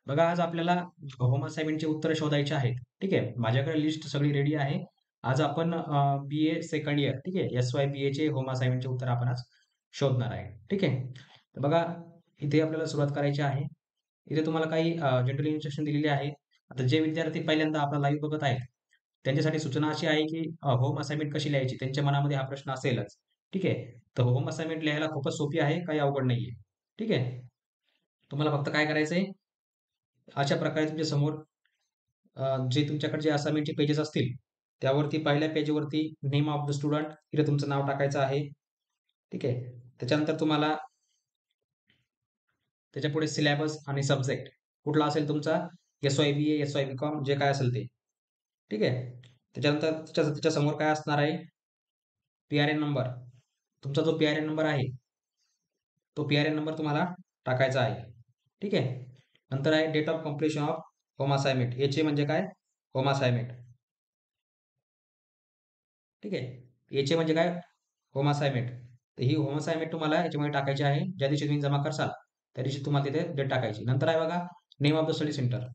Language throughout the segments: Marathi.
बघा आज आपल्याला होम असाइनमेंटची उत्तरं शोधायची आहेत. ठीक आहे. माझ्याकडे लिस्ट सगळी रेडी आहे. आज आपण बी-ए सेकंड इयर ठीक आहे. एस-वाय-बी-एचे होम असाइनमेंटचे उत्तर आपण आज शोधणार आहे. ठीक आहे. तर बघा इथे आपल्याला सुरुवात करायची आहे. इथे तुम्हाला काही जनरल इन्स्ट्रक्शन दिलेली आहे. आता जे विद्यार्थी पहिल्यांदा आपला लाईव्ह बघत आहेत, त्यांच्यासाठी सूचना अशी आहे की होम असाइनमेंट कशी लिहायची? त्यांच्या मनामध्ये हा प्रश्न असेलच. ठीक आहे. तर होम असाइनमेंट लिहायला खूपच सोपी आहे, काही अवघड नाहीये. ठीक आहे. तुम्हाला फक्त काय करायचंय, अशा प्रकारे तुमच्या समोर जे तुमच्याकडे जे असाइनमेंटचे पेजेस असतील, त्यावरती पहिल्या पेजवरती नेम ऑफ द स्टुडंट इथे तुमचं नाव टाकायचं आहे. ठीक आहे. त्याच्यानंतर तुम्हाला त्याच्यापुढे सिलॅबस आणि सब्जेक्ट कुठला असेल तुमचा एस-वाय-बी-ए, एस-वाय-बी-कॉम जे काय असेल ते. ठीक आहे. त्याच्यानंतर त्याच्या समोर काय असणार आहे, पी-आर-एन नंबर. तुमचा जो पी-आर-एन नंबर आहे, तो पी-आर-एन नंबर तुम्हाला टाकायचा आहे. ठीक आहे. नंतर आहे date of completion of home assignment. याचे म्हणजे काय? Home assignment. ठीक आहे. याचे म्हणजे काय? Home assignment. तर ही होम असाइनमेंट तुम्हाला याच्यामध्ये टाकायची आहे. ज्या दिवशी तुम्ही जमा करसाल, त्या दिवशी तुम्हाला तिथे डेट टाकायची. नंतर आहे बघा name of the study centre.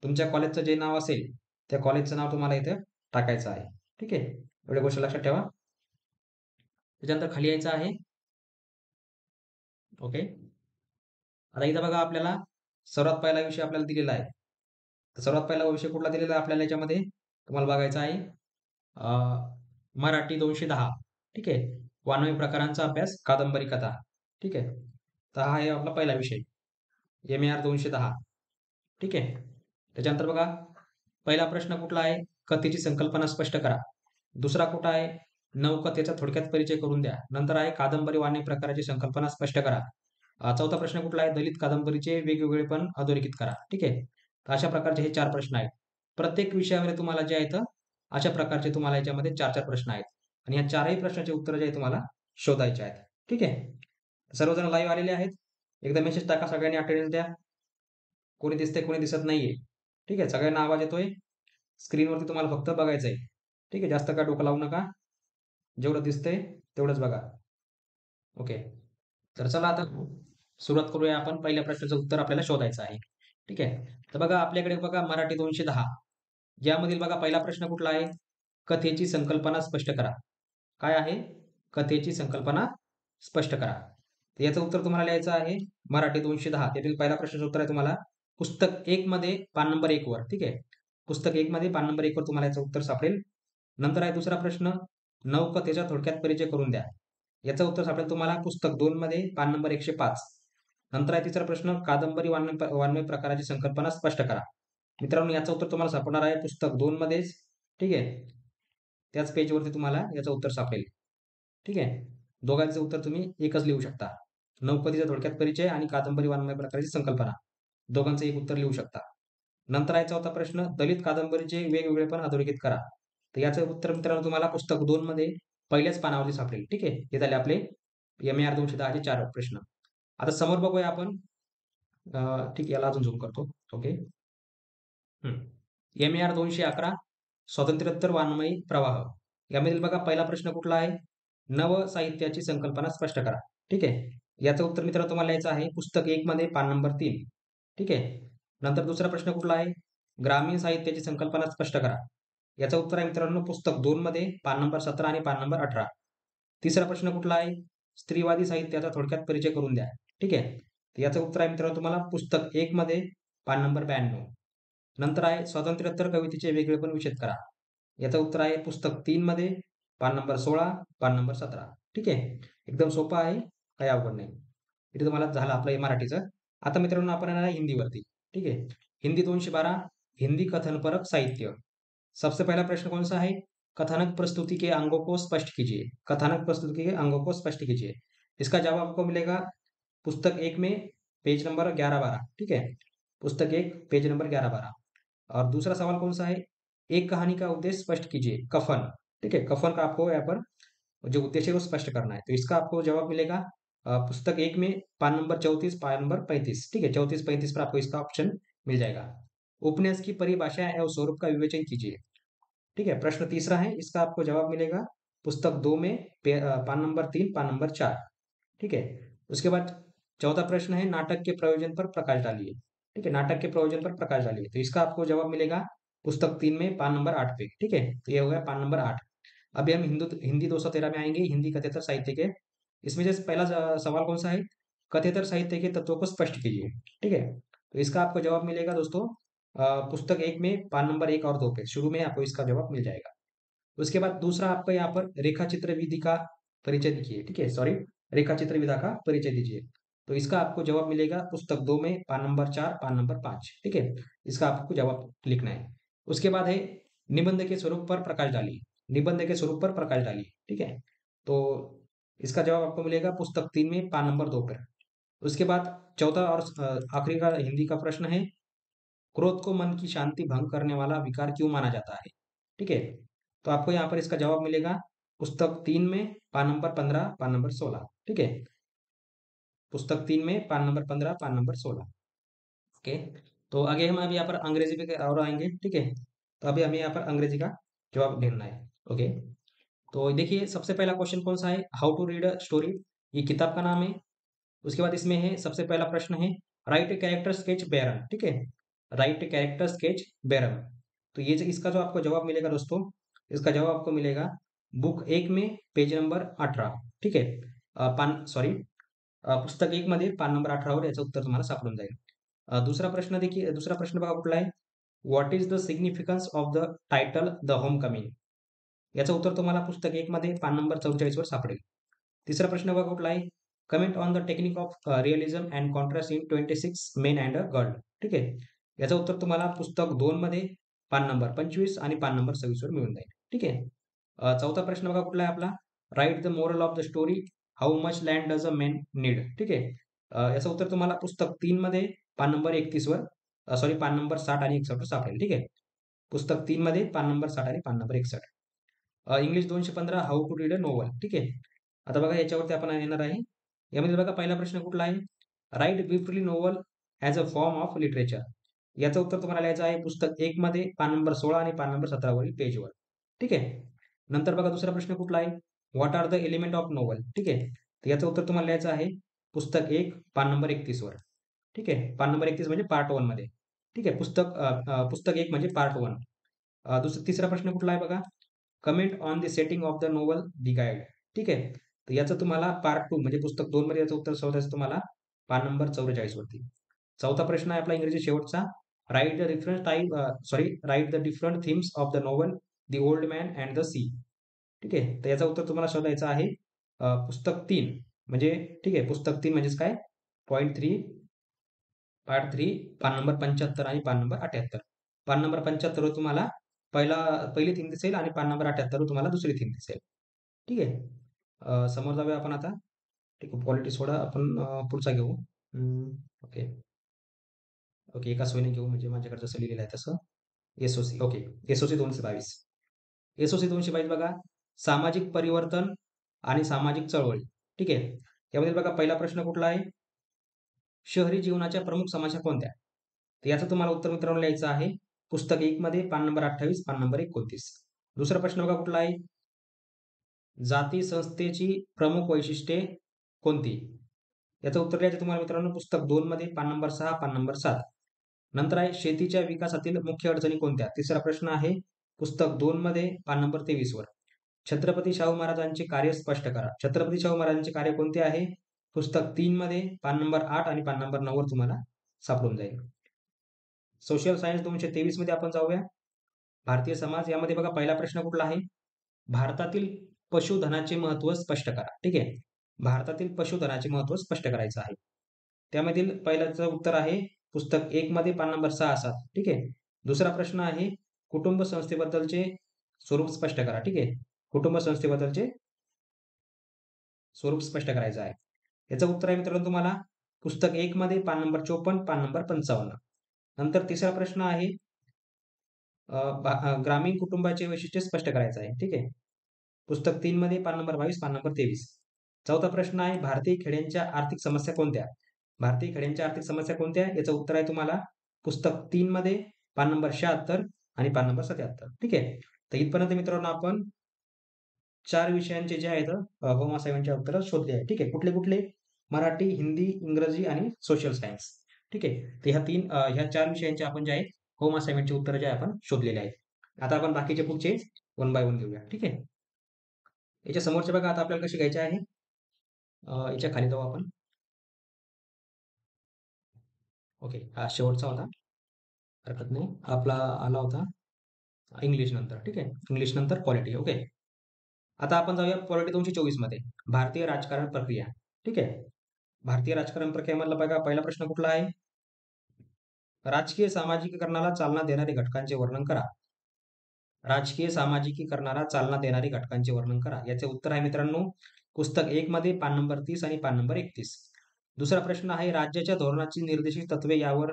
तुमच्या कॉलेजचं जे नाव असेल, त्या कॉलेजचं नाव तुम्हाला इथे टाकायचं आहे. ठीक आहे. एवढ्या गोष्टी लक्षात ठेवा. त्याच्यानंतर खाली यायचं आहे. ओके. आता इथं बघा आपल्याला सर्वात पहिला विषय आपल्याला दिलेला आहे. तर सर्वात पहिला विषय कुठला दिलेला आहे आपल्याला याच्यामध्ये? तुम्हाला बघायचा आहे अ, मराठी 210. ठीक आहे. 92 प्रकारांचा अभ्यास, कादंबरी कथा. ठीक आहे. तर हा आहे आपला पहिला विषय. एम-ए-आर 210. ठीक आहे. त्याच्यानंतर बघा, पहिला प्रश्न कुठला आहे? कथेची संकल्पना स्पष्ट करा. दुसरा कुठला आहे? नवकथेचा थोडक्यात परिचय करून द्या. नंतर आहे कादंबरी व अन्य प्रकारची संकल्पना स्पष्ट करा. चौथा प्रश्न कुठला आहे? दलित कादंबरीचे वेगवेगळेपण अधोरेखित करा. ठीक आहे. तर अशा प्रकारचे हे 4 प्रश्न आहेत. प्रत्येक विषयामध्ये तुम्हाला जे आहेत, अशा प्रकारचे तुम्हाला याच्यामध्ये 4-4 प्रश्न आहेत. आणि या 4ही प्रश्नाचे उत्तर जे आहे तुम्हाला शोधायचे आहेत. ठीक आहे. सर्वजण लाईव्ह आलेले आहेत. एकदा मेसेज टाका, सगळ्यांनी अटेंडन्स द्या. कोणी दिसतंय, कोणी दिसत नाहीये. ठीक आहे. सगळ्यांना आवाज येतोय. स्क्रीनवरती तुम्हाला फक्त बघायचंय. ठीक आहे. जास्त काय डोकं लावू नका. जेवढं दिसतंय तेवढंच बघा. ओके. तर चला आता सुरुवात करूया आपण. पहिल्या प्रश्नाचं उत्तर आपल्याला शोधायचं आहे. ठीक आहे. तर बघा आपल्याकडे बघा मराठी 210 यामधील बघा पहिला प्रश्न कुठला आहे? कथेची संकल्पना स्पष्ट करा. काय आहे? कथेची संकल्पना स्पष्ट करा. तर याचं उत्तर तुम्हाला लिहायचं आहे मराठी 210 त्यातील पहिला प्रश्नाचं उत्तर आहे तुम्हाला पुस्तक 1 मध्ये पान नंबर 1 वर. ठीक आहे. पुस्तक 1 मध्ये पान नंबर 1 वर तुम्हाला याचं उत्तर सापडेल. नंतर आहे दुसरा प्रश्न, नवकथेचा थोडक्यात परिचय करून द्या. याचं उत्तर सापडेल तुम्हाला पुस्तक 2 मध्ये पान नंबर 105. नंतर आहे तिसरा प्रश्न, कादंबरी वाङ्मय प्रकाराची संकल्पना स्पष्ट करा. मित्रांनो याचं उत्तर तुम्हाला सापडणार आहे पुस्तक 2 मध्येच. ठीक आहे. त्याच पेजवरती तुम्हाला याचं उत्तर सापडेल. ठीक आहे. दोघांचं उत्तर तुम्ही एकच लिहू शकता. नौपदीचा थोडक्यात परिचय आणि कादंबरी वाङ्मय प्रकाराची संकल्पना. दोघांचं एक उत्तर लिहू शकता. नंतर आहे चौथा प्रश्न, दलित कादंबरीचे वेगवेगळेपण अधोरेखित करा. तर याचं उत्तर मित्रांनो तुम्हाला पुस्तक 2 मध्ये पहिल्याच पानावरती सापडेल. ठीक आहे. हे झाले आपले एम-ए-आर 210 चे 4 प्रश्न. आता समोर बघूया आपण. ठीक आहे. याला अजून झूम करतो. ओके. एम-ए-आर 211 स्वातंत्र्योत्तर वाङ्मयी प्रवाह. यामधील बघा पहिला प्रश्न कुठला आहे? नव साहित्याची संकल्पना स्पष्ट करा. ठीक आहे. याचं उत्तर मित्रांनो तुम्हाला लिहायचं आहे पुस्तक 1 मध्ये पान नंबर 3. ठीक आहे. नंतर दुसरा प्रश्न कुठला आहे? ग्रामीण साहित्याची संकल्पना स्पष्ट करा. याचं उत्तर आहे मित्रांनो पुस्तक 2 मध्ये पान नंबर 17 आणि पान नंबर 18. तिसरा प्रश्न कुठला आहे? स्त्रीवादी साहित्याचा थोडक्यात परिचय करून द्या. ठीक आहे. तर याचं उत्तर आहे मित्रांनो तुम्हाला पुस्तक 1 मध्ये पान नंबर 92. नंतर आहे स्वातंत्र्योत्तर कवितेचे वेगळेपण विशद करा. याचं उत्तर आहे पुस्तक 3 मध्ये पान नंबर 16, पान नंबर 17. ठीक आहे. एकदम सोपं आहे, काही अवघड नाही. इथे तुम्हाला झालं आपलं हे मराठीचं. आता मित्रांनो आपण येणार आहे हिंदीवरती. ठीक आहे. हिंदी 212 हिंदी कथनपरक साहित्य. सबसे पहला प्रश्न कौन-सा है? कथानक प्रस्तुति के अंगों को स्पष्ट कीजिए। कथानक प्रस्तुति के अंगों को स्पष्ट कीजिए। इसका जवाब आपको मिलेगा पुस्तक 1 में पेज नंबर 11-12। ठीक है। पुस्तक 1 पेज नंबर 11-12। और दूसरा सवाल कौन सा है? एक कहानी का उद्देश्य स्पष्ट कीजिए। कफन। ठीक है। कफन का आपको यहाँ पर जो उद्देश्य है वो स्पष्ट करना है। तो इसका आपको जवाब मिलेगा पुस्तक 1 में पान नंबर 34, पान नंबर 35। ठीक है। 34-35 पर आपको इसका ऑप्शन मिल जाएगा। उपन्यास की परिभाषा एवं स्वरूप का विवेचन कीजिए। ठीक है। प्रश्न तीसरा है, इसका आपको जवाब मिलेगा पुस्तक 2 में पान नंबर 3, पान नंबर 4। ठीक है। उसके बाद चौथा प्रश्न है, नाटक के प्रयोजन पर प्रकाश डालिए। ठीक है, नाटक के प्रयोजन पर प्रकाश डालिए। तो इसका आपको जवाब मिलेगा पुस्तक 3 में पान नंबर 8 पे। ठीक है, तो ये हो गया पान नंबर 8। अभी हम हिंदी 213 में आएंगे, हिंदी कथेतर साहित्य के। इसमें जैसे पहला सवाल कौन सा है? कथेतर साहित्य के तत्वों को स्पष्ट कीजिए। ठीक है, तो इसका आपको जवाब मिलेगा दोस्तों पुस्तक 1 में पान नंबर 1 और 2 पे, शुरू में आपको इसका जवाब मिल जाएगा। उसके बाद दूसरा आपका यहाँ पर रेखा चित्र विधि का परिचय लिखिए। ठीक है, सॉरी, रेखा चित्र विधा का परिचय दीजिए। तो इसका आपको जवाब मिलेगा पुस्तक 2 में पान नंबर 4, पान नंबर 5। ठीक है, इसका आपको जवाब लिखना है। उसके बाद है निबंध के स्वरूप पर प्रकाश डालिए। निबंध के स्वरूप पर प्रकाश डालिए। ठीक है, तो इसका जवाब आपको मिलेगा पुस्तक 3 में पान नंबर 2 पर। उसके बाद चौथा और आखिरी का हिंदी का प्रश्न है, क्रोध को मन की शांति भंग करने वाला विकार क्यों माना जाता है? ठीक है, तो आपको यहाँ पर इसका जवाब मिलेगा पुस्तक 3 में पान नंबर 15, पान नंबर 16। ठीक है, पुस्तक 3 में पान नंबर 15, पान नंबर 16। ओके, तो आगे हम अभी यहाँ पर अंग्रेजी पे और आएंगे। ठीक है, तो अभी हमें यहाँ पर अंग्रेजी का जवाब ढूंढना है। ओके, तो देखिए सबसे पहला क्वेश्चन कौन सा है? हाउ टू रीड अ स्टोरी, ये किताब का नाम है। उसके बाद इसमें है सबसे पहला प्रश्न है राइट ए कैरेक्टर स्केच बैरन। ठीक है, राइट ए कैरेक्टर स्केच बैरन। तो ये इसका जो आपको जवाब मिलेगा दोस्तों, इसका जवाब आपको मिलेगा बुक 1 में पेज नंबर 18। ठीक है, पान सॉरी पुस्तक 1 मध्ये पान नंबर 18 वर याचं उत्तर तुम्हाला सापडून जाईल। दूसरा प्रश्न देखिए, दूसरा प्रश्न बघा कुठला आहे? What is the significance of the title the home coming? याचं उत्तर तुम्हाला पुस्तक 1 मध्ये पान नंबर 44 वर सापडेल। तिसरा प्रश्न बघा कुठला आहे? Comment on the technique of realism and contrast in 26 men and a girl. ठीक आहे, याचं उत्तर तुम्हाला पुस्तक 2 मध्ये पान नंबर 25 आणि पान नंबर 26 वर मिळून जाईल. ठीक आहे, चौथा प्रश्न बघा कुठला आहे आपला? Write the moral of the story, how much land does a man need? ठीक आहे, याचं उत्तर तुम्हाला पुस्तक 3 मध्ये पान नंबर 31 वर सॉरी पान नंबर 60 आणि 61 वर सापडेल. ठीक आहे, पुस्तक 3 मध्ये पान नंबर 60 आणि पान number 61. English 215 how to read a novel. ठीक आहे, आता बघा याच्यावरती आपण येणार आहे. यामध्ये बघा पहिला प्रश्न कुठला आहे? Write briefly novel as a form of literature. याचं उत्तर तुम्हाला लिहायचं आहे पुस्तक 1 मध्ये पान नंबर 16 आणि पान नंबर 17 वरील पेजवर. ठीक आहे, नंतर बघा दुसरा प्रश्न कुठला आहे? What are the element of novel? ठीक आहे, तर याचं उत्तर तुम्हाला लिहायचं आहे पुस्तक 1 पान नंबर 31 वर. ठीक आहे, पान नंबर 31 म्हणजे पार्ट 1 मध्ये. ठीक आहे, पुस्तक 1 म्हणजे पार्ट 1. तिसरा प्रश्न कुठला आहे बघा? Comment on the setting of the novel the guide. ठीक आहे, तर याचं तुम्हाला पार्ट 2 म्हणजे पुस्तक 2 मध्ये याचं उत्तर शोधायचं तुम्हाला पान नंबर 44 वरती. चौथा प्रश्न आहे आपला इंग्रजी शेवटचा. Write the different themes of the novel the old man and the sea. ठीक आहे, तर याचं उत्तर तुम्हाला शोधायचं आहे पुस्तक 3 म्हणजे ठीक आहे, पुस्तक 3 म्हणजेच काय? पॉइंट 3 पार्ट 3 पान नंबर 75 आणि पान नंबर 78. पान नंबर 75 वर तुम्हाला पहिली थीम दिसेल आणि पान नंबर 78 वर तुम्हाला दुसरी थीम दिसेल. ठीक आहे, समोर जाऊया आपण आता. ठीक आहे, पॉलिटी सोडा आपण पुढचा घेऊ. ओके, ओके, एका सोयीने घेऊ म्हणजे माझ्याकडे जसं लिहिलेलं आहे तसं. एस-ओ-सी, ओके, एस-ओ-सी 222. एस-ओ-सी 222 बघा, सामाजिक परिवर्तन आणि सामाजिक चळवळी. ठीक आहे, यामध्ये बघा पहिला प्रश्न कुठला आहे? शहरी जीवनाच्या प्रमुख समस्या कोणत्या? तर याचं तुम्हाला उत्तर मित्रांनो लिहायचं आहे पुस्तक 1 मध्ये पान नंबर 28, पान नंबर 29. दुसरा प्रश्न बघा कुठला आहे? जाती संस्थेची प्रमुख वैशिष्ट्ये कोणती? याचं उत्तर लिहायचं तुम्हाला मित्रांनो पुस्तक 2 मध्ये पान नंबर 6, पान नंबर 7. नंतर आहे शेतीच्या विकासातील मुख्य अडचणी कोणत्या? तिसरा प्रश्न आहे पुस्तक 2 मध्ये पान नंबर 23 वर. छत्रपती शाहू महाराजांचे कार्य स्पष्ट करा. छत्रपती शाहू महाराजांचे कार्य कोणते आहे? पुस्तक 3 मध्ये पान नंबर 8 आणि पान नंबर 9 वर तुम्हाला सापडून जाईल. सोशल सायन्स 223 मध्ये आपण जाऊया. भारतीय समाज, यामध्ये बघा पहिला प्रश्न कुठला आहे? भारतातील पशुधनाचे महत्त्व स्पष्ट करा. ठीक आहे, भारतातील पशुधनाचे महत्त्व स्पष्ट करायचं आहे. त्यामधील पहिल्याचं उत्तर आहे पुस्तक 1 मध्ये पान नंबर 6-7. ठीक आहे, दुसरा प्रश्न आहे कुटुंब संस्थेबद्दलचे स्वरूप स्पष्ट करा. ठीक आहे, कुटुंब संस्थेबद्दलचे स्वरूप स्पष्ट करायचं आहे. याचं उत्तर आहे मित्रांनो तुम्हाला पुस्तक 1 मध्ये पान नंबर 54, पान नंबर 55. नंतर तिसरा प्रश्न आहे ग्रामीण कुटुंबाचे वैशिष्ट्य स्पष्ट करायचं आहे. ठीक आहे, पुस्तक 3 मध्ये पान नंबर 22, पान नंबर 23. चौथा प्रश्न आहे भारतीय खेड्यांच्या आर्थिक समस्या कोणत्या? भारतीय खेड्यांच्या आर्थिक समस्या कोणत्या? याचं उत्तर आहे तुम्हाला पुस्तक 3 मध्ये पान नंबर 76 आणि पान नंबर 77. ठीक आहे, तर इथपर्यंत मित्रांनो आपण 4 विषयांचे जे आहेत होम असाइनमेंटचे उत्तर शोधले आहे. ठीक आहे, कुठले कुठले? मराठी, हिंदी, इंग्रजी आणि सोशल सायन्स. ठीक आहे. तर ह्या 4 विषयांचे आपण जे आहे होम असाइनमेंटचे उत्तर जे आहे आपण शोधलेले आहेत. आता आपण बाकीचे पुढचे वन बाय वन घेऊया. ठीक आहे. याच्या समोरचे बघा आता आपल्याला कसे घ्यायचे आहे. याच्या खाली जाऊ आपण. ओके. हा शेवटचा होता. हरकत नाही. आपला आला होता इंग्लिश नंतर. ठीक आहे. इंग्लिश नंतर पॉलिटी. ओके. आता आपण जाऊया पॉलिटी 224 मध्ये. भारतीय राजकारण प्रक्रिया. ठीक आहे. भारतीय राजकारण प्रक्रियेमधला बघा पहिला प्रश्न कुठला आहे? राजकीय सामाजिकीकरणाला चालना देणारे घटकांचे वर्णन करा. राजकीय सामाजिकीकरणाला चालना देणारी घटकांचे वर्णन करा. याचे उत्तर आहे मित्रांनो पुस्तक 1 मध्ये पान नंबर 30 आणि पान नंबर 31. दुसरा प्रश्न आहे राज्याच्या धोरणाची निर्देशित तत्वे यावर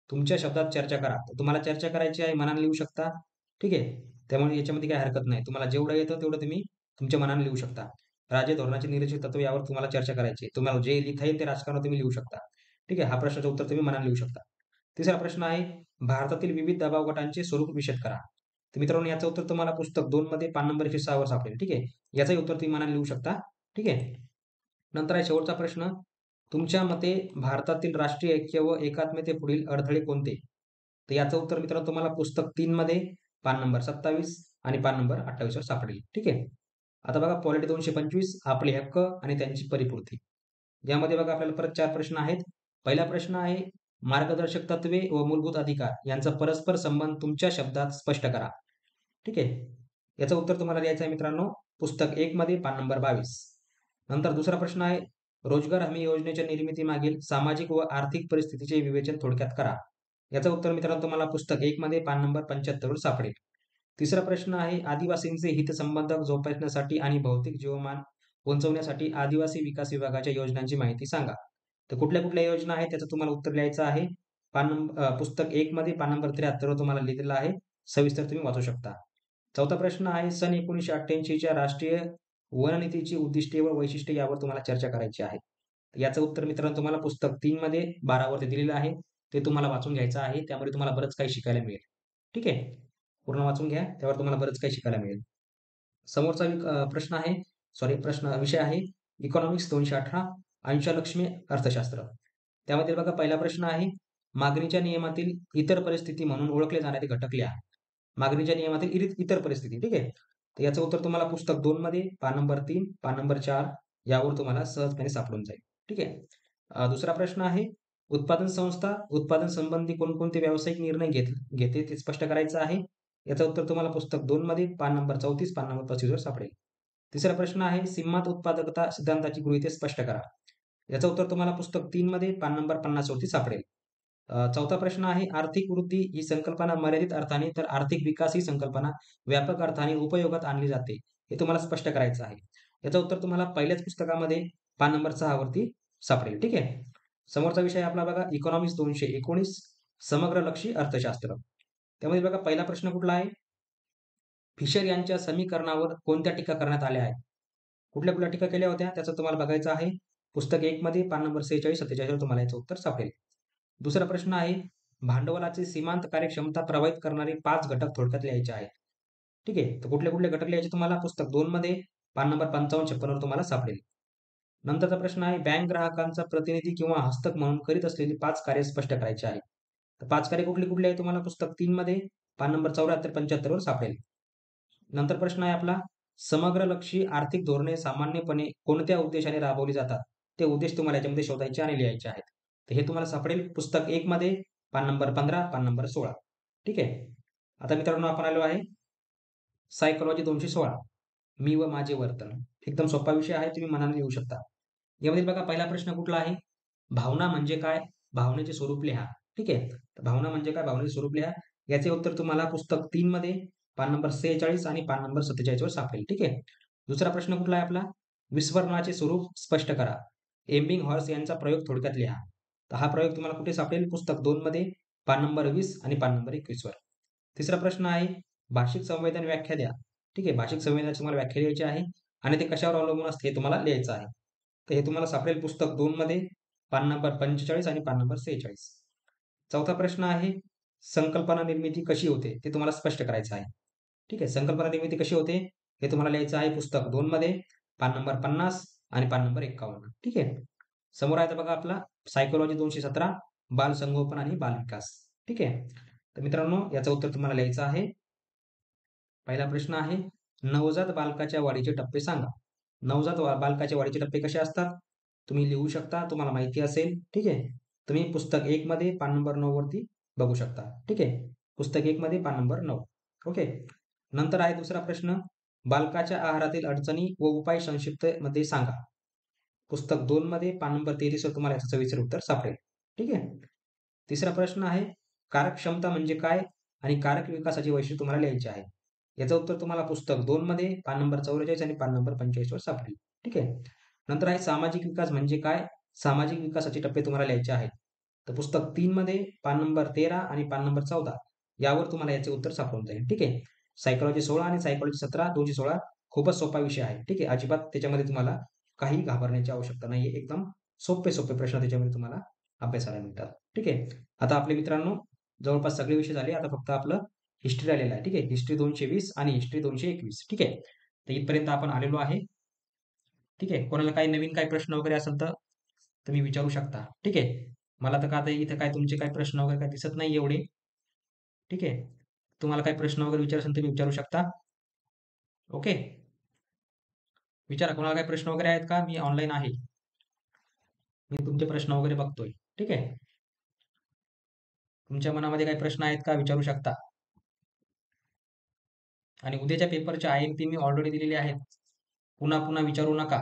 तुमच्या शब्दात चर्चा करा. तर तुम्हाला चर्चा करायची आहे, मनाने लिहू शकता. ठीक आहे. त्यामुळे याच्यामध्ये काही हरकत नाही. तुम्हाला जेवढं येतं तेवढं तुम्ही तुमच्या मनाने लिहू शकता. राज्य धोरणाची निर्देशित तत्वे यावर तुम्हाला चर्चा करायची आहे. तुम्हाला जे लिहिता येईल ते राजकारण तुम्ही लिहू शकता. ठीक आहे. हा प्रश्नाचं उत्तर तुम्ही मनाने लिहू शकता. तिसरा प्रश्न आहे भारतातील विविध दबाव गटांचे स्वरूप विशद करा. तर मित्रांनो याचं उत्तर तुम्हाला पुस्तक 2 मध्ये पान नंबर 106 वर सापडेल. ठीक आहे. याचंही उत्तर तुम्ही मनाने लिहू शकता. ठीक आहे. नंतर आहे शेवटचा प्रश्न. तुमच्या मते भारतातील राष्ट्रीय ऐक्य व एकात्मतेपुढील अडथळे कोणते? तर याचं उत्तर मित्रांनो तुम्हाला पुस्तक 3 मध्ये पान नंबर 27 आणि पान नंबर 28 वर सापडेल. ठीक आहे. आता बघा पॉलिटी 225 आपले हक्क आणि त्यांची परिपूर्ती. यामध्ये बघा आपल्याला परत 4 प्रश्न आहेत. पहिला प्रश्न आहे मार्गदर्शक तत्वे व मूलभूत अधिकार यांचा परस्पर संबंध तुमच्या शब्दात स्पष्ट करा. ठीक आहे. याचं उत्तर तुम्हाला द्यायचं आहे मित्रांनो पुस्तक 1 मध्ये पान नंबर 22. नंतर दुसरा प्रश्न आहे रोजगार हमी योजनेच्या निर्मितीमागील सामाजिक व आर्थिक परिस्थितीचे विवेचन थोडक्यात करा. याचं उत्तर मित्रांनो तुम्हाला पुस्तक 1 मध्ये पान नंबर 75 वर सापडेल. तिसरा प्रश्न आहे आदिवासींचे हितसंबंध जोपासण्यासाठी आणि भौतिक जीवमान उंचवण्यासाठी आदिवासी विकास विभागाच्या योजनांची माहिती सांगा. तर कुठल्या कुठल्या योजना आहेत त्याचं तुम्हाला उत्तर लिहायचं आहे. पुस्तक 1 मध्ये पान नंबर 73 वर तुम्हाला लिहिलेलं आहे. सविस्तर तुम्ही वाचू शकता. चौथा प्रश्न आहे सन 1988 च्या राष्ट्रीय वन नीतीची उद्दिष्टे व वैशिष्ट्ये यावर तुम्हाला चर्चा करायची आहे. याचं उत्तर मित्रांनो तुम्हाला पुस्तक 3 मध्ये 12 वरती दिलेलं आहे. ते तुम्हाला वाचून घ्यायचं आहे. त्यामध्ये तुम्हाला बरंच काही शिकायला मिळेल. ठीक आहे. पूर्ण वाचून घ्या. त्यावर तुम्हाला बरंच काही शिकायला मिळेल. समोरचा प्रश्न आहे विषय आहे इकॉनॉमिक्स 218 अंशलक्ष्मी अर्थशास्त्र. त्यामध्ये बघा पहिला प्रश्न आहे मागणीच्या नियमातील इतर परिस्थिती म्हणून ओळखले जाणारे घटक लिहा. मागणीच्या नियमातील इतर परिस्थिती. ठीक आहे. तर याचं उत्तर तुम्हाला पुस्तक 2 मध्ये पान नंबर 3, पान नंबर 4 यावर तुम्हाला सहजपणे सापडून जाईल. ठीक आहे. दुसरा प्रश्न आहे उत्पादन संस्था उत्पादन संबंधी कोणकोणते व्यावसायिक निर्णय घेते ते स्पष्ट करायचं आहे. याचं उत्तर तुम्हाला पुस्तक 2 मध्ये पान नंबर 34, पान नंबर 35 वर सापडेल. तिसरा प्रश्न आहे सीमांत उत्पादकता सिद्धांताची गृहीते स्पष्ट करा. याचं उत्तर तुम्हाला पुस्तक 3 मध्ये पान नंबर 50 वरती सापडेल. चौथा प्रश्न आहे आर्थिक वृद्धी ही संकल्पना मर्यादित अर्थाने तर आर्थिक विकास ही संकल्पना व्यापक अर्थाने उपयोगात आणली जाते. हे तुम्हाला स्पष्ट करायचं आहे. याचं उत्तर तुम्हाला पहिल्याच पुस्तकामध्ये पान नंबर 6 वरती सापडेल. ठीक आहे. समोरचा विषय आपला बघा इकॉनॉमिक्स 219 समग्रलक्षी अर्थशास्त्र. त्यामध्ये बघा पहिला प्रश्न कुठला आहे? फिशर यांच्या समीकरणावर कोणत्या टीका करण्यात आल्या आहेत? कुठल्या कुठल्या टीका केल्या होत्या त्याचं तुम्हाला बघायचं आहे. पुस्तक 1 मध्ये पान नंबर 46-47 वर तुम्हाला याचं उत्तर सापडेल. दुसरा प्रश्न आहे भांडवलाची सीमांत कार्यक्षमता प्रभावित करणारे 5 घटक थोडक्यात लिहायचे आहेत. ठीक आहे. तर कुठले कुठले घटक लिहायचे तुम्हाला पुस्तक 2 मध्ये पान नंबर 55-56 वर तुम्हाला सापडेल. नंतरचा प्रश्न आहे बँक ग्राहकांचा प्रतिनिधी किंवा हस्तक म्हणून करीत असलेली 5 कार्य स्पष्ट करायची आहेत. तर 5 कार्य कुठली कुठली आहे तुम्हाला पुस्तक 3 मध्ये पान नंबर 74-75 वर सापडेल. नंतर प्रश्न आहे आपला समग्रलक्षी आर्थिक धोरणे सामान्यपणे कोणत्या उद्देशाने राबवली जातात? ते उद्देश तुम्हाला याच्यामध्ये शोधायचे आणि लिहायचे आहेत. तर हे तुम्हाला सापडेल पुस्तक 1 मध्ये पान नंबर 15, पान नंबर 16. ठीक आहे. आता मित्रांनो आपण आलो आहे सायकॉलॉजी 216 मी व माझे वर्तन. एकदम सोपा विषय आहे. तुम्ही मनाने लिहू शकता. यामध्ये बघा पहिला प्रश्न कुठला आहे? भावना म्हणजे काय? भावनेचे स्वरूप लिहा. ठीक आहे. तर भावना म्हणजे काय? भावनेचे स्वरूप लिहा. याचे उत्तर तुम्हाला पुस्तक 3 मध्ये पान नंबर 46 आणि पान नंबर 47 वर सापडेल. ठीक आहे. दुसरा प्रश्न कुठला आहे आपला? विस्मरणाचे स्वरूप स्पष्ट करा. एम्बिंग हॉर्स यांचा प्रयोग थोडक्यात लिहा. तर हा प्रयोग तुम्हाला कुठे सापडेल? पुस्तक 2 मध्ये पान नंबर 20 आणि पान नंबर 21 वर. तिसरा प्रश्न आहे भाषिक संवेदन व्याख्या द्या. ठीक आहे. भाषिक संवेदनाची तुम्हाला व्याख्या द्यायची आहे आणि ते कशावर अवलंबून असते हे तुम्हाला लिहायचं आहे. तर हे तुम्हाला सापडेल पुस्तक 2 मध्ये पान नंबर 45 आणि पान नंबर 46. चौथा प्रश्न आहे संकल्पना निर्मिती कशी होते ते तुम्हाला स्पष्ट करायचं आहे. ठीक आहे. संकल्पना निर्मिती कशी होते हे तुम्हाला लिहायचं आहे पुस्तक 2 मध्ये पान नंबर 50 आणि पान नंबर 51. ठीक आहे. समोर आहे बघा आपला सायकॉलॉजी 217 बालसंगोपन आणि बालविकास. ठीक आहे. तर मित्रांनो, याचं उत्तर तुम्हाला लिहायचं आहे. पहिला प्रश्न आहे, नवजात बालकाच्या वाढीचे टप्पे सांगा. बालकाच्या वाढीचे टप्पे कसे असतात? तुम्ही लिहू शकता, तुम्हाला माहिती असेल. ठीक आहे. तुम्ही पुस्तक 1 मध्ये पान नंबर 9 वरती बघू शकता. ठीक आहे. पुस्तक 1 मध्ये पान नंबर 9. ओके. नंतर आहे दुसरा प्रश्न, बालकाच्या आहारातील अडचणी व उपाय संक्षिप्त मध्ये सांगा. पुस्तक 2 मध्ये पान नंबर 33 वर तुम्हाला याचं सविस्तर उत्तर सापडेल. ठीक आहे. तिसरा प्रश्न आहे, कार्यक्षमता म्हणजे काय आणि कारक विकासाची वैशिष्ट्ये तुम्हाला लिहायची आहे. याचं उत्तर तुम्हाला पुस्तक 2 मध्ये पान नंबर 44 आणि पान नंबर 45 वर सापडेल. ठीक आहे. नंतर आहे सामाजिक विकास म्हणजे काय? सामाजिक विकासाचे टप्पे तुम्हाला लिहायचे आहेत. तर पुस्तक 3 मध्ये पान नंबर 13 आणि पान नंबर 14 यावर तुम्हाला याचे उत्तर सापडून जाईल. ठीक आहे. सायकॉलॉजी 16 आणि सायकॉलॉजी 17 दोन्ही 16 खूपच सोपा विषय आहे. ठीक आहे. अजिबात त्याच्यामध्ये तुम्हाला काही घाबरण्याची आवश्यकता नाहीये. एकदम सोपे प्रश्न त्याच्यामध्ये तुम्हाला अभ्यासाला मिळतात. ठीक आहे. आता आपले मित्रांनो जवळपास सगळे विषय झाले. आता फक्त आपलं हिस्ट्री राहिलेलं आहे. ठीक आहे. हिस्ट्री 220 आणि हिस्ट्री 221. ठीक आहे. तर इथपर्यंत आपण आलेलो आहे. ठीक आहे. कोणाला काही नवीन काही प्रश्न वगैरे असेल तर तुम्ही विचारू शकता. ठीक आहे. मला तर का आता इथे काय तुमचे काही प्रश्न वगैरे काही दिसत नाही एवढे. ठीक आहे. तुम्हाला काही प्रश्न वगैरे विचारायचे असेल तुम्ही विचारू शकता. ओके. विचारा कोणाला काही प्रश्न वगैरे आहेत का? मी ऑनलाईन आहे. मी तुमचे प्रश्न वगैरे बघतोय. ठीक आहे. तुमच्या मनामध्ये काही प्रश्न आहेत का? विचारू शकता. आणि उद्याच्या पेपरचे IMP मी ऑलरेडी दिलेले आहेत. पुन्हा विचारू नका.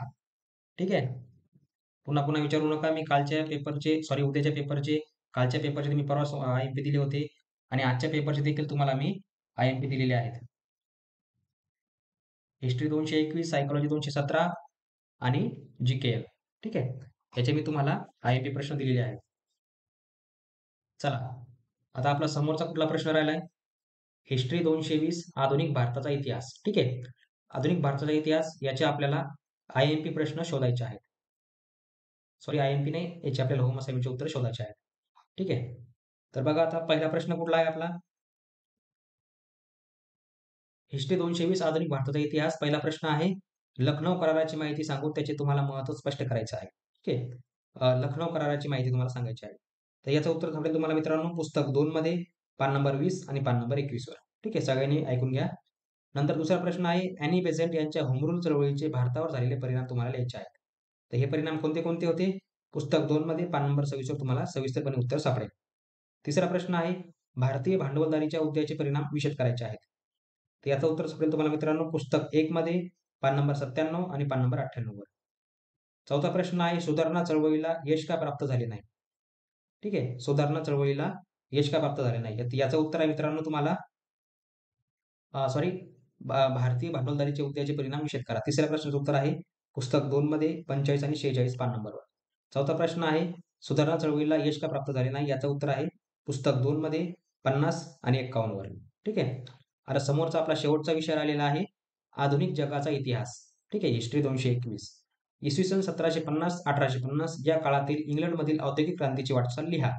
ठीक आहे. पुन्हा विचारू नका. मी उद्याच्या पेपरचे, कालच्या पेपरचे मी परवा IMP दिले होते आणि आजच्या पेपरचे देखील तुम्हाला मी IMP दिलेले आहेत. हिस्ट्री 221, सायकॉलॉजी 217 आणि GKL. ठीक आहे. याचे मी तुम्हाला IMP प्रश्न दिलेले आहेत. चला, आता आपला समोरचा कुठला प्रश्न राहिलाय? हिस्ट्री 220 आधुनिक भारताचा इतिहास. ठीक आहे. आधुनिक भारताचा इतिहास याचे आपल्याला IMP प्रश्न शोधायचे आहेत. सॉरी IMP नाही, याचे आपल्याला होम असाइनमेंटचे उत्तर शोधायचे आहेत. ठीक आहे. तर बघा आता पहिला प्रश्न कुठला आहे आपला? हिस्ट्री 220 आधुनिक भारताचा इतिहास. पहिला प्रश्न आहे, लखनौ कराराची माहिती सांगून त्याचे तुम्हाला महत्त्व स्पष्ट करायचं आहे. ठीक आहे. लखनौ कराराची माहिती तुम्हाला सांगायची आहे. तर याचं उत्तर सापडेल तुम्हाला मित्रांनो पुस्तक 2 मध्ये पान नंबर 20 आणि पान नंबर 21 वर. ठीक आहे. सगळ्यांनी ऐकून घ्या. नंतर दुसरा प्रश्न आहे, अॅनी बेझंट यांच्या होम रूल चळवळीचे भारतावर झालेले परिणाम तुम्हाला लिहायचे आहेत. तर हे परिणाम कोणते कोणते होते? पुस्तक 2 मध्ये पान नंबर 26 वर तुम्हाला सविस्तरपणे उत्तर सापडेल. तिसरा प्रश्न आहे, भारतीय भांडवलदारीच्या उदयाचे परिणाम विशद करायचे आहेत. तर याचं उत्तर सापडेल तुम्हाला मित्रांनो पुस्तक 1 मध्ये पान नंबर 97 आणि पान नंबर 98 वर. चौथा प्रश्न आहे, सुधारणा चळवळीला यश का प्राप्त झाले नाही? ठीक आहे. सुधारणा चळवळीला यश का प्राप्त झाले नाही? याचं उत्तर आहे मित्रांनो तुम्हाला सॉरी भारतीय भांडवलदारीच्या उदयाचे परिणाम विशद करा. तिसऱ्या प्रश्नाचं उत्तर आहे पुस्तक 2 मध्ये 45 आणि 46 पान नंबरवर. चौथा प्रश्न आहे, सुधारणा चळवळीला यश का प्राप्त झाले नाही? याचं उत्तर आहे पुस्तक 2 मध्ये 50 आणि 51 वर. ठीक आहे. आता समोरचा आपला शेवटचा विषय राहिलेला आहे आधुनिक जगाचा इतिहास. ठीक आहे. हिस्ट्री 221. इसवी सन 1750-1850 या काळातील इंग्लंडमधील औद्योगिक क्रांतीची वाटचाल लिहा.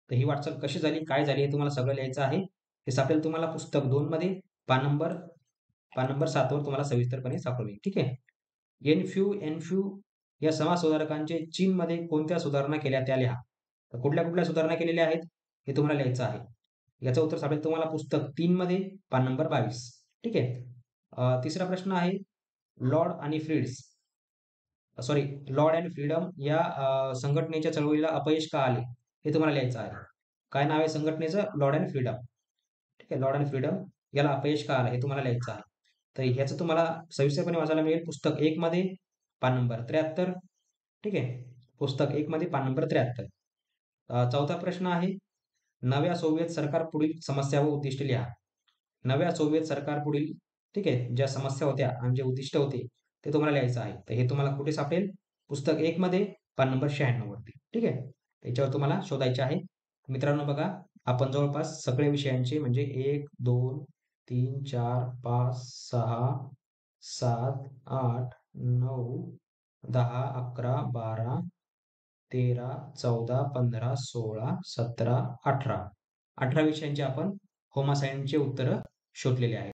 तर ही वाटचाल कशी झाली, काय झाली हे तुम्हाला सगळं लिहायचं आहे. हे सापडेल तुम्हाला पुस्तक 2 मध्ये पान नंबर 7 वर तुम्हाला सविस्तरपणे सापडेल. ठीक आहे. एनफ्यू या समाज सुधारकांचे चीनमध्ये कोणत्या सुधारणा केल्या त्या लिहा. तर कुठल्या सुधारणा केलेल्या आहेत हे तुम्हाला लिहायचं आहे. याचं उत्तर सापडेल तुम्हाला पुस्तक 3 मध्ये पान नंबर 22. ठीक आहे. तिसरा प्रश्न आहे, लॉर्ड आणि फ्रीड्स लॉर्ड अँड फ्रीडम या संघटनेच्या चळवळीला अपयश का आले हे तुम्हाला लिहायचं आहे. काय नाव आहे संघटनेचं? Lord and freedom. ठीक आहे. लॉर्ड अँड फ्रीडम याला अपयश का आलं हे तुम्हाला लिहायचं आहे. तर ह्याचं तुम्हाला सविस्तरपणे वाचायला मिळेल पुस्तक 1 मध्ये पान नंबर 73. ठीक आहे. पुस्तक 1 मध्ये पान नंबर 73. चौथा प्रश्न आहे, नव्या सोव्हिएत सरकार पुढील समस्या व उद्दिष्ट लिहा. नव्या सोव्हिएत सरकार पुढील ठीक आहे ज्या समस्या होत्या आणि जे उद्दिष्ट होते ते तुम्हाला लिहायचं आहे. तर हे तुम्हाला कुठे सापडेल? पुस्तक 1 मध्ये पान नंबर 96 वरती. ठीक आहे. त्याच्यावर तुम्हाला शोधायचे आहे. मित्रांनो बघा, आपण जवळपास सगळे विषयांचे म्हणजे 1, 2, 3, 4, 5, 6, 7, 8, 9, 10, 11, 12, 13, 14, 15, 16, 17, 18 विषयांचे आपण होम असाइनमेंटचे उत्तर शोधलेले आहेत.